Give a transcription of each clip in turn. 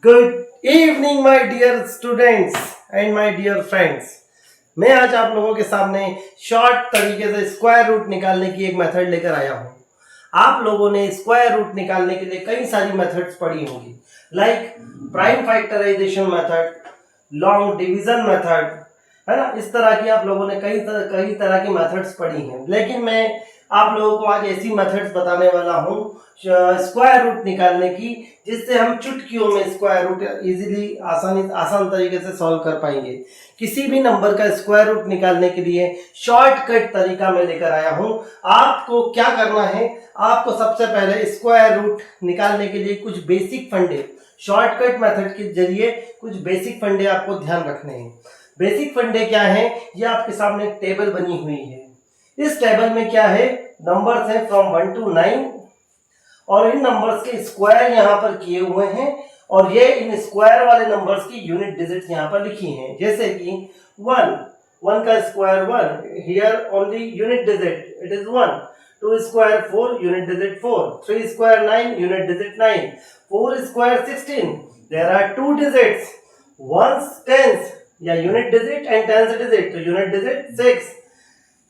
Good evening my dear students and my dear friends. मैं आज आप लोगों के सामने शॉर्ट तरीके से स्क्वायर रूट निकालने की एक मेथड लेकर आया हूँ। आप लोगों ने स्क्वायर रूट निकालने के लिए कई सारी मेथड्स पढ़ी होंगी, like prime factorization method, long division method, है ना। इस तरह की आप लोगों ने कई तरह की मेथड्स पढ़ी हैं, लेकिन मैं आप लोगों को आज ऐसी मेथड्स बताने वाला हूँ स्क्वायर रूट निकालने की, जिससे हम चुटकियों में स्क्वायर रूट इजीली आसान तरीके से सॉल्व कर पाएंगे। किसी भी नंबर का स्क्वायर रूट निकालने के लिए शॉर्टकट तरीका मैं लेकर आया हूँ। आपको क्या करना है, आपको सबसे पहले स्क्वायर रूट निकालने के लिए कुछ बेसिक फंडे, शॉर्टकट मेथड के जरिए कुछ बेसिक फंडे आपको ध्यान रखने हैं। बेसिक फंडे क्या है, ये आपके सामने एक टेबल बनी हुई है। इस टेबल में क्या है, नंबर्स हैं फ्रॉम 1 to 9 और इन नंबर्स के स्क्वायर यहाँ पर किए हुए हैं और ये इन स्क्वायर वाले नंबर्स की यूनिट डिजिट्स यहाँ पर लिखी हैं। जैसे कि 1 का square 1, here only unit digit it is 1। 2 square 4, unit digit 4। 3 square 9, unit digit 9। 4 square 16, there are 2 digits, 1 tens या unit digit and tens digit, तो यूनिट डिजिट 6।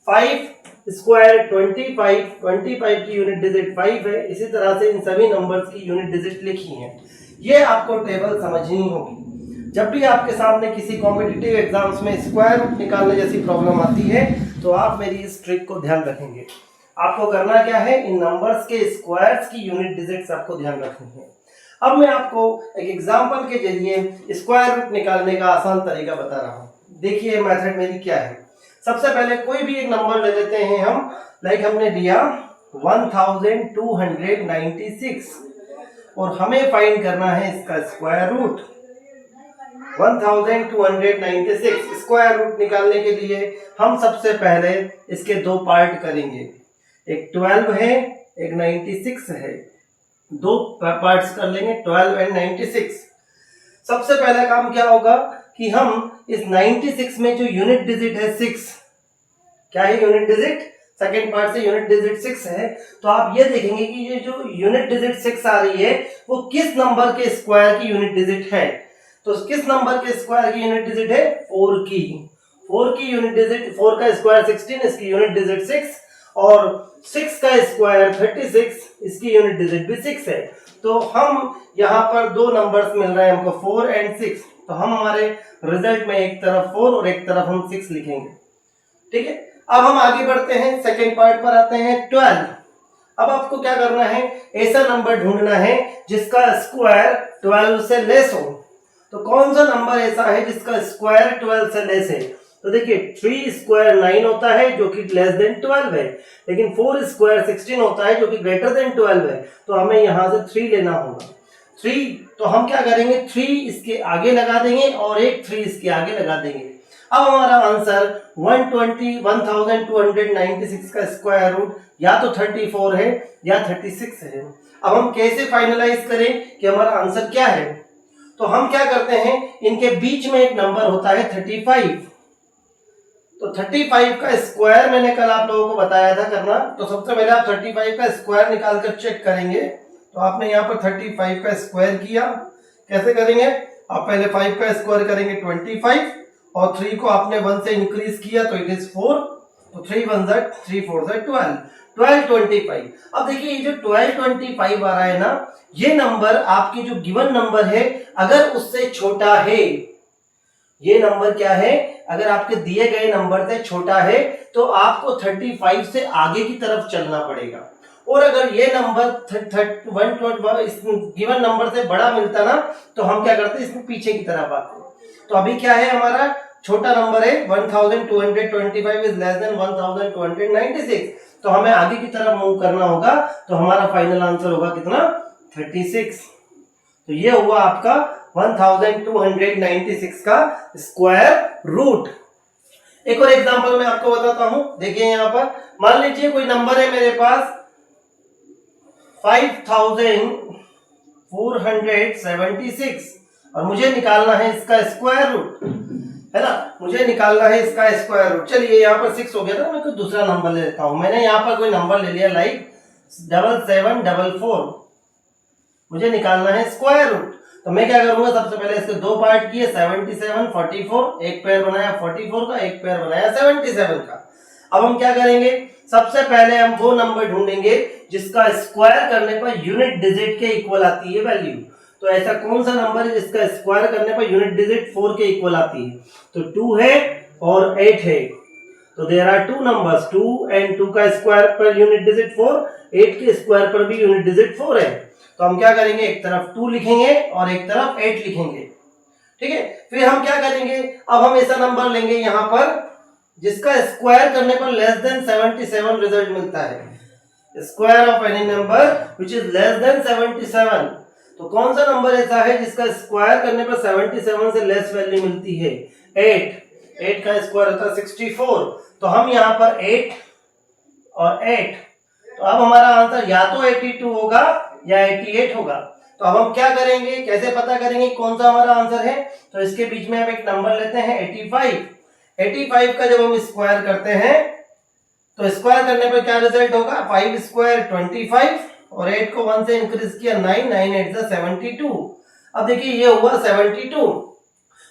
5 स्क्वायर 25 की यूनिट डिजिट 5 है। इसी तरह से इन सभी नंबर्स की यूनिट डिजिट लिखी है। ये आपको टेबल समझनी होगी। जब भी आपके सामने किसी कॉम्पिटिटिव एग्जाम्स में स्क्वायर रूट निकालने जैसी प्रॉब्लम आती है तो आप मेरी इस ट्रिक को ध्यान रखेंगे। आपको करना क्या है, इन नंबर्स के स्क्वायर्स की यूनिट डिजिट्स आपको ध्यान रखनी है। अब मैं आपको एक एग्जाम्पल के जरिए स्क्वायर रूट निकालने का आसान तरीका बता रहा हूँ। देखिए मेथड मेरी क्या है। सबसे पहले कोई भी एक नंबर ले लेते हैं हम, लाइक हमने लिया 1296 और हमें फाइंड करना है इसका स्क्वायर रूट। 1296 स्क्वायर रूट निकालने के लिए हम सबसे पहले इसके दो पार्ट करेंगे, एक 12 है एक 96 है। दो पार्ट्स कर लेंगे, 12 एंड 96। सबसे पहला काम क्या होगा कि हम इस 96 में जो यूनिट डिजिट है 6, क्या है यूनिट डिजिट, सेकेंड पार्ट से यूनिट डिजिट 6 है, तो आप ये देखेंगे कि ये जो यूनिट डिजिट 6 आ रही है वो किस नंबर के स्क्वायर की यूनिट डिजिट है। तो किस नंबर के स्क्वायर की यूनिट डिजिट है, 4 की यूनिट डिजिट, 4 का स्क्वायर 16, इसकी यूनिट डिजिट 6 और 6 का स्क्वायर 36, इसकी यूनिट डिजिट भी 6 है। तो हम यहाँ पर दो नंबर्स मिल रहे हैं हमको, 4 एंड 6, तो हम हमारे रिजल्ट में एक तरफ 4 और एक तरफ हम 6 लिखेंगे। ठीक है, अब हम आगे बढ़ते हैं, सेकेंड पार्ट पर आते हैं 12। अब आपको क्या करना है, ऐसा नंबर ढूंढना है जिसका स्क्वायर 12 से लेस हो। तो कौन सा नंबर ऐसा है जिसका स्क्वायर 12 से लेस है, तो देखिए 3 स्क्वायर 9 होता है जो कि लेस देन 12 है, लेकिन 4 स्क्वायर 16 होता है जो कि ग्रेटर देन 12 है। तो हमें यहां से 3 लेना होगा। 3, तो हम क्या करेंगे, 3 इसके आगे लगा देंगे और एक 3 इसके आगे लगा देंगे। अब हमारा आंसर 1296 का स्क्वायर रूट या तो 34 है या 36 है। अब हम कैसे फाइनलाइज करें कि हमारा आंसर क्या है, तो हम क्या करते हैं, इनके बीच में एक नंबर होता है 35। तो 35 का स्क्वायर मैंने कल आप लोगों को बताया था करना, तो सबसे पहले आप 35 का स्क्वायर निकाल कर चेक करेंगे। तो आपने यहाँ पर 35 का स्क्वायर किया, कैसे करेंगे, आप पहले 5 का स्क्वायर करेंगे 25 और 3 को आपने 1 से इंक्रीज किया तो इट इज 4, तो 3 1 ज़ा 3 4 ज़ा 1225। अब देखिए ये जो 1225 आ रहा है ना, ये नंबर आपकी जो गिवन नंबर है अगर उससे छोटा है, ये नंबर क्या है, अगर आपके दिए गए नंबर से छोटा है तो आपको 35 से आगे की तरफ चलना पड़ेगा। और अगर ये नंबर 1 इस गिवन नंबर से बड़ा मिलता ना तो हम क्या करते, इसमें पीछे की तरफ आते। तो अभी क्या है, हमारा छोटा नंबर है 1225 इज लेस देन 1296, तो हमें आगे की तरफ मूव करना होगा। तो हमारा फाइनल आंसर होगा कितना, 36। तो ये हुआ आपका 1296 का स्क्वायर रूट। एक और एग्जांपल मैं आपको बताता हूं, देखिए यहां पर मान लीजिए कोई नंबर है मेरे पास 5476 और मुझे निकालना है इसका स्क्वायर रूट, है ना, मुझे निकालना है इसका स्क्वायर रूट। चलिए यहाँ पर 6 हो गया था, मैं कोई दूसरा नंबर ले लेता हूं। मैंने यहाँ पर कोई नंबर ले लिया लाइक 7744, मुझे निकालना है स्क्वायर रूट। तो मैं क्या करूंगा, सबसे पहले इसके दो पार्ट किए, 77 44, एक पेयर बनाया 44 का, एक पेयर बनाया 77 का। अब हम क्या करेंगे, सबसे पहले हम वो नंबर ढूंढेंगे जिसका स्क्वायर करने पर यूनिट डिजिट के इक्वल आती है वैल्यू। तो ऐसा कौन सा नंबर है जिसका स्क्वायर करने पर यूनिट डिजिट 4 के इक्वल आती है? तो 2 है और 8 है। तो there are two numbers, 2 and 2 का स्क्वायर पर यूनिट डिजिट 4, 8 के स्क्वायर पर भी यूनिट डिजिट 4 है। तो हम क्या करेंगे, एक तरफ 2 लिखेंगे और एक तरफ 8 लिखेंगे। ठीक है, फिर हम क्या करेंगे, अब हम ऐसा नंबर लेंगे यहां पर जिसका स्क्वायर करने पर लेस देन 77 रिजल्ट मिलता है। Square of any number which is less than 77। तो कौन सा नंबर ऐसा है जिसका स्क्वायर करने पर 77 से लेस वैल्यू मिलती है? 8 का स्क्वायर होता है 64। तो हम यहाँ पर 8 और 8, तो अब हमारा आंसर या तो 82 होगा या 88 होगा। तो अब हम क्या करेंगे, कैसे पता करेंगे कौन सा हमारा आंसर है? तो इसके बीच में हम एक नंबर लेते हैं 85 का जब हम स्क्वायर करते हैं तो स्क्वायर करने पर क्या रिजल्ट होगा, 5 स्क्वायर 25 और 8 को 1 से इंक्रीज किया 9, 9 8 72। अब देखिए ये हुआ 72,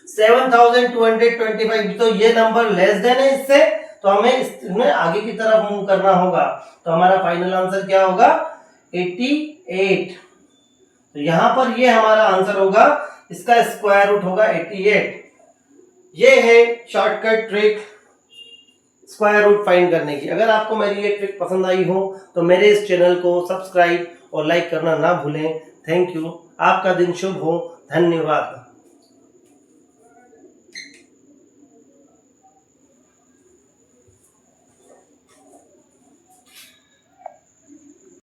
7225। तो ये नंबर लेस देन है इससे, तो हमें इसमें आगे की तरफ मूव करना होगा। तो हमारा फाइनल आंसर क्या होगा, 88। तो यहां पर ये हमारा आंसर होगा, इसका स्क्वायर रूट होगा 88। ये है shortcut trick square root find करने की। अगर आपको मेरी ये ट्रिक पसंद आई हो तो मेरे इस चैनल को सब्सक्राइब और लाइक करना ना भूलें। थैंक यू, आपका दिन शुभ हो, धन्यवाद।